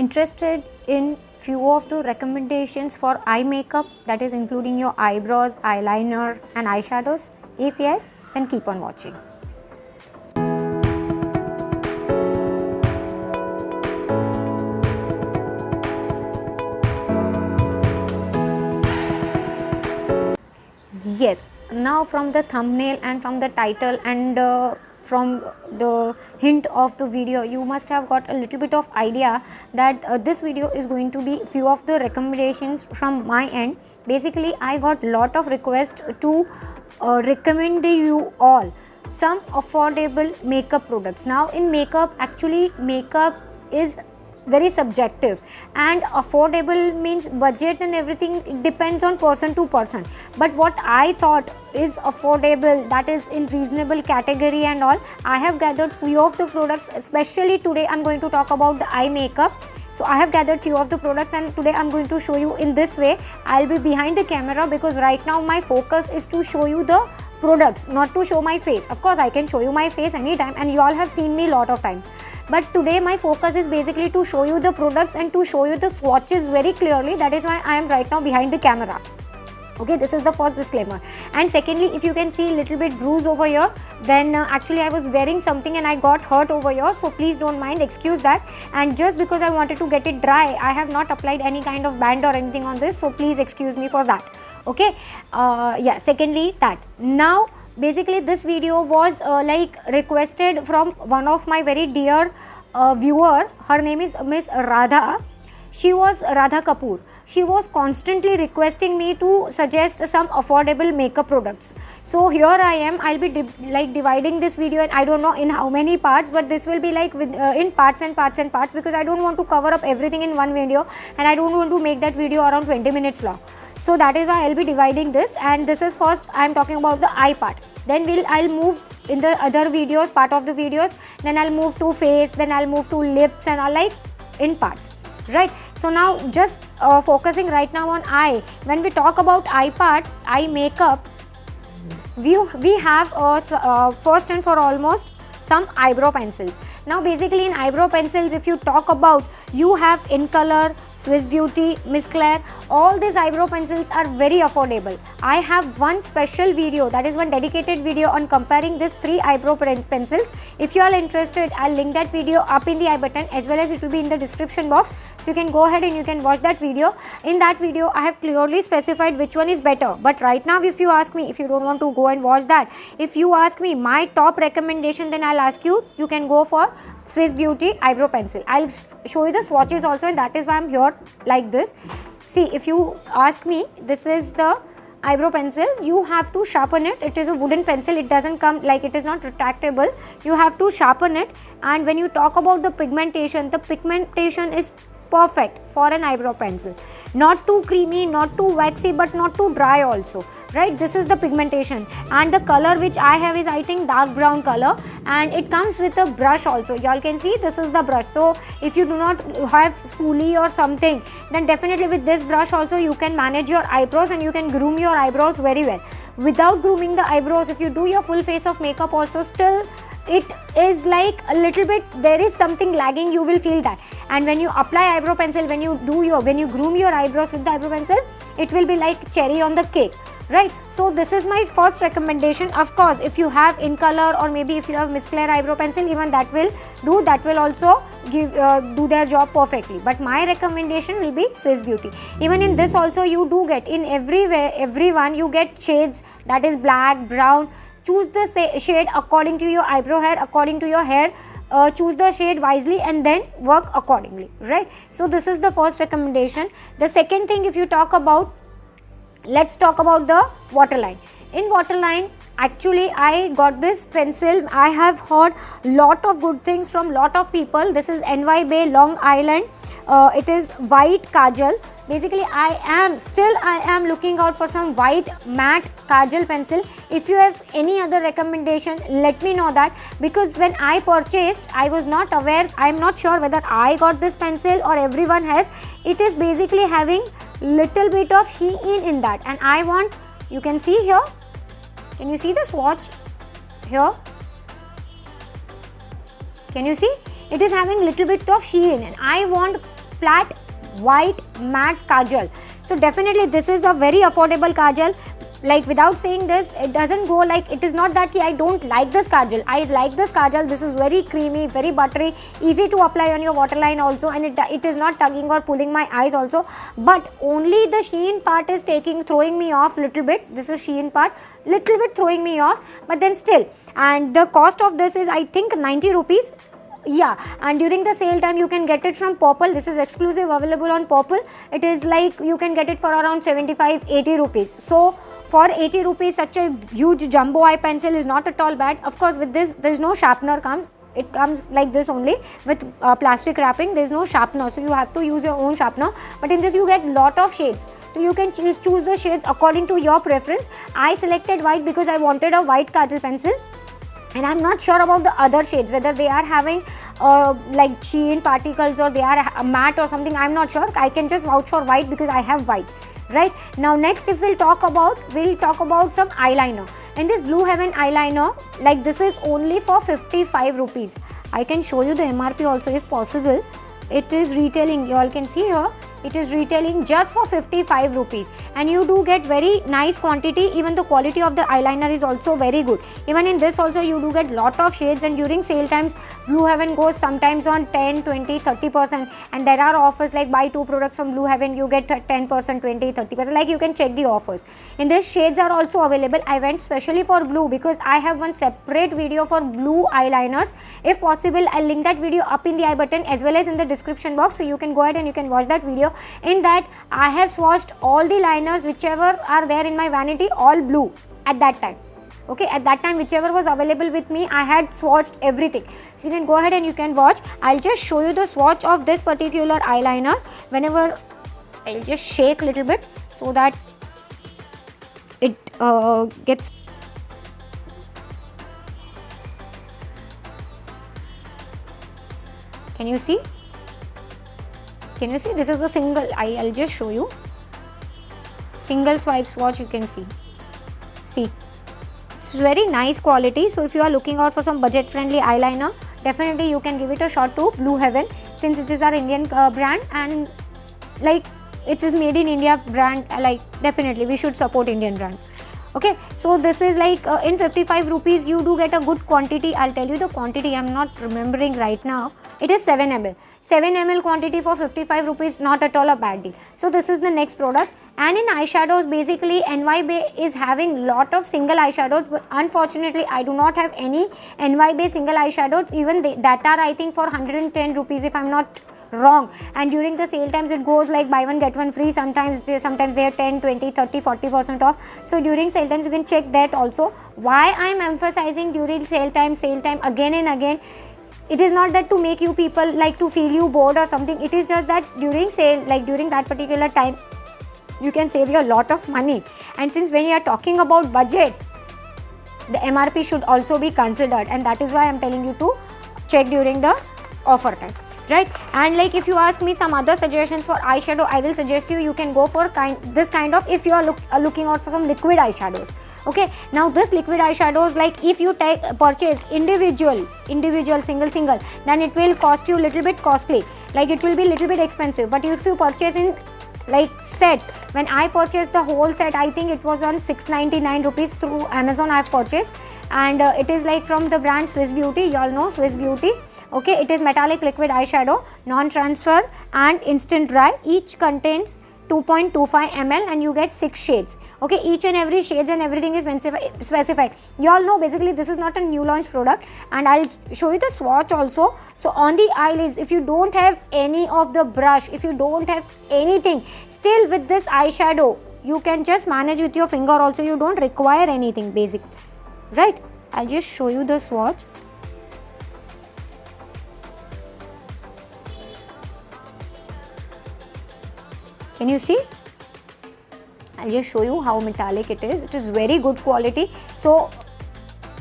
interested in few of the recommendations for eye makeup, that is including your eyebrows, eyeliner and eyeshadows? If yes, then keep on watching. Yes, now from the thumbnail and from the title and from the hint of the video, you must have got a little bit of idea that this video is going to be few of the recommendations from my end. Basically, I got lot of requests to recommend you all some affordable makeup products. Now in makeup, actually makeup is very subjective, and affordable means budget and everything, it depends on person to person. But what I thought is affordable, that is in reasonable category and all, I have gathered few of the products. Especially today I'm going to talk about the eye makeup. So I have gathered few of the products and today I'm going to show you in this way. I'll be behind the camera because right now my focus is to show you the products, not to show my face. Of course I can show you my face anytime and you all have seen me lot of times, but today my focus is basically to show you the products and to show you the swatches very clearly. That is why I am right now behind the camera. Okay, this is the first disclaimer. And secondly, if you can see little bit bruise over here, then actually I was wearing something and I got hurt over here, so please don't mind, excuse that. And just because I wanted to get it dry, I have not applied any kind of band or anything on this, so please excuse me for that. Okay, yeah, secondly that. Now basically this video was like requested from one of my very dear viewer. Her name is Miss Radha. She was Radha Kapoor. She was constantly requesting me to suggest some affordable makeup products. So here I am. I'll be dividing this video, and I don't know in how many parts, but this will be like with, in parts and parts and parts, because I don't want to cover up everything in one video and I don't want to make that video around 20 minutes long. So that is why I'll be dividing this, and this is first I am talking about the eye part. Then I'll move in the other videos, part of the videos, then I'll move to face, then I'll move to lips, and I'll like in parts. Right, so now just focusing right now on eye. When we talk about eye part, eye makeup, we have first and for almost some eyebrow pencils. Now basically in eyebrow pencils, if you talk about, you have InColor, Swiss Beauty, Miss Claire, all these eyebrow pencils are very affordable. I have one special video, that is one dedicated video on comparing these three eyebrow pencils. If you are interested, I'll link that video up in the I button, as well as it will be in the description box, so you can go ahead and you can watch that video. In that video I have clearly specified which one is better. But right now if you ask me, if you don't want to go and watch that, if you ask me my top recommendation, then I'll ask you, you can go for Swiss Beauty eyebrow pencil. I'll show you the swatches also, and that is why I'm here like this. See, if you ask me, this is the eyebrow pencil. You have to sharpen it. It is a wooden pencil. It doesn't come like, it is not retractable. You have to sharpen it. And when you talk about the pigmentation is perfect for an eyebrow pencil. Not too creamy, not too waxy, but not too dry also. Right, this is the pigmentation, and the color which I have is, I think, dark brown color, and it comes with a brush also. Y'all can see this is the brush. So if you do not have spoolie or something, then definitely with this brush also you can manage your eyebrows and you can groom your eyebrows very well. Without grooming the eyebrows, if you do your full face of makeup also, still it is like a little bit, there is something lagging, you will feel that. And when you apply eyebrow pencil, when you groom your eyebrows with the eyebrow pencil, it will be like cherry on the cake. Right, so this is my first recommendation. Of course, if you have InColor or maybe if you have Miss Claire eyebrow pencil, even that will do. That will also give do their job perfectly. But my recommendation will be Swiss Beauty. Even in this also you do get, in everyone you get shades, that is black, brown. Choose the shade according to your eyebrow hair, according to your hair. Choose the shade wisely and then work accordingly. Right. So this is the first recommendation. The second thing, if you talk about, let's talk about the waterline. In waterline, actually I got this pencil. I have heard lot of good things from lot of people. This is NY Bay Long Island. It is white kajal. Basically I am looking out for some white matte kajal pencil. If you have any other recommendation, let me know that, because when I purchased, I was not aware, I am not sure whether I got this pencil or everyone has. It is basically having little bit of sheen in that, and I want, you can see here, can you see the swatch here? Can you see? It is having little bit of sheen, and I want flat white matte kajal. So definitely this is a very affordable kajal. Like without saying this, it doesn't go like, it is not that I don't like this kajal. I like this kajal. This is very creamy, very buttery, easy to apply on your waterline also, and it is not tugging or pulling my eyes also. But only the sheen part is throwing me off little bit. This is sheen part, little bit throwing me off, but then still. And the cost of this is, I think, 90 rupees. Yeah, and during the sale time you can get it from Purple. This is exclusive, available on Purple. It is like you can get it for around 75-80 rupees. So for 80 rupees, such a huge jumbo eye pencil is not at all bad. Of course, with this there is no sharpener comes. It comes like this only with plastic wrapping. There is no sharpener, so you have to use your own sharpener. But in this you get lot of shades, so you can choose the shades according to your preference. I selected white because I wanted a white kajal pencil. And I'm not sure about the other shades, whether they are having like sheen particles or they are matte or something. I'm not sure. I can just vouch for white because I have white. Right now, next if we'll talk about some eyeliner. And this Blue Heaven eyeliner, like this is only for 55 rupees. I can show you the MRP also if possible. It is retailing, you all can see here, it is retailing just for 55 rupees, and you do get very nice quantity. Even the quality of the eyeliner is also very good. Even in this also you do get lot of shades, and during sale times Blue Heaven goes sometimes on 10, 20, 30%, and there are offers like buy 2 products from Blue Heaven you get 10%, 20, 30%, like you can check the offers. In this shades are also available. I went specially for blue because I have one separate video for blue eyeliners. If possible, I'll link that video up in the I button as well as in the description box, so you can go ahead and you can watch that video. In that I have swatched all the liners whichever are there in my vanity, all blue at that time. Okay, at that time whichever was available with me, I had swatched everything. So you can go ahead and you can watch. I'll just show you the swatch of this particular eyeliner. Whenever I'll just shake a little bit so that it gets. Can you see? Can you see? This is the single. I'll just show you. Single swipe swatch, you can see. See, it's very nice quality. So if you are looking out for some budget friendly eyeliner, definitely you can give it a shot to Blue Heaven, since it is our Indian brand, and like it is made in India brand. Like definitely we should support Indian brands. Okay, so this is like in 55 rupees you do get a good quantity. I'll tell you the quantity, I'm not remembering right now. It is 7 ml. 7 ml quantity for 55 rupees, not at all a bad deal. So this is the next product. And in eyeshadows, basically NY Bay is having lot of single eyeshadows, but unfortunately I do not have any NY Bay single eyeshadows. Even that are I think for 110 rupees if I'm not wrong. And during the sale times it goes like buy one get one free. Sometimes they are 10, 20, 30, 40% off. So during sale times you can check that also. Why I'm emphasizing during sale time again and again, it is not that to make you people like to feel you bored or something. It is just that during sale, like during that particular time, you can save you a lot of money. And since when you are talking about budget, the MRP should also be considered, and that is why I am telling you to check during the offer time, right? And like if you ask me some other suggestions for eyeshadow, I will suggest you can go for this kind of, if you are looking out for some liquid eyeshadows. Okay, now this liquid eyeshadows, like if you purchase individual single, then it will cost you little bit costly, like it will be little bit expensive. But if you purchase in like set, when I purchased the whole set, I think it was on 699 rupees through Amazon I have purchased, and it is like from the brand Swiss Beauty. You all know Swiss Beauty. Okay, it is metallic liquid eyeshadow, non-transfer and instant dry. Each contains 2.25 ml and you get 6 shades. Okay, each and every shades and everything is specified. You all know basically this is not a new launch product, and I'll show you the swatch also. So on the eyelids, if you don't have any of the brush, if you don't have anything, still with this eyeshadow you can just manage with your finger also. You don't require anything basic, right? I'll just show you the swatch. Can you see? I'll just show you how metallic it is. It is very good quality. So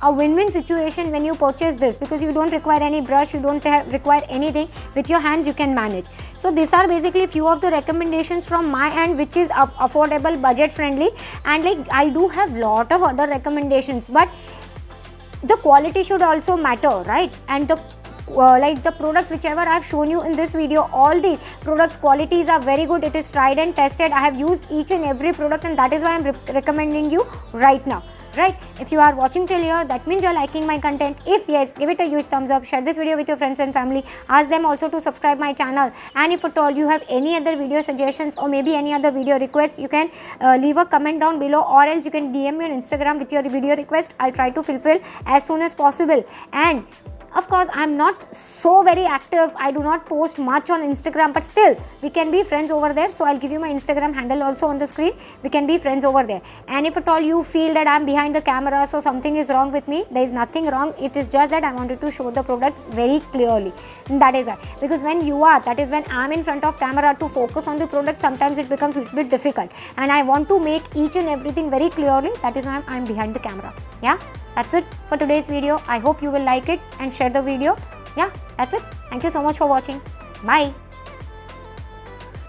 a win-win situation when you purchase this, because you don't require any brush, you don't require anything. With your hands you can manage. So these are basically few of the recommendations from my end, which is affordable, budget friendly, and like I do have lot of other recommendations, but the quality should also matter, right? And the like the products whichever I have shown you in this video, all these products qualities are very good. It is tried and tested. I have used each and every product, and that is why I am recommending you right now. Right, if you are watching till here, that means you are liking my content. If yes, give it a huge thumbs up, share this video with your friends and family, ask them also to subscribe my channel, and if at all you have any other video suggestions or maybe any other video request, you can leave a comment down below, or else you can DM me on Instagram with your video request. I'll try to fulfill as soon as possible. And of course, I'm not so very active. I do not post much on Instagram, but still we can be friends over there. So I'll give you my Instagram handle also on the screen. We can be friends over there. And if at all you feel that I'm behind the camera, so something is wrong with me, there is nothing wrong. It is just that I wanted to show the products very clearly. And that is why. Because when you are, that is when I'm in front of camera to focus on the product, sometimes it becomes a little bit difficult. And I want to make each and everything very clearly. That is why I'm behind the camera. Yeah. That's it for today's video. I hope you will like it and share the video. Yeah, that's it. Thank you so much for watching. Bye.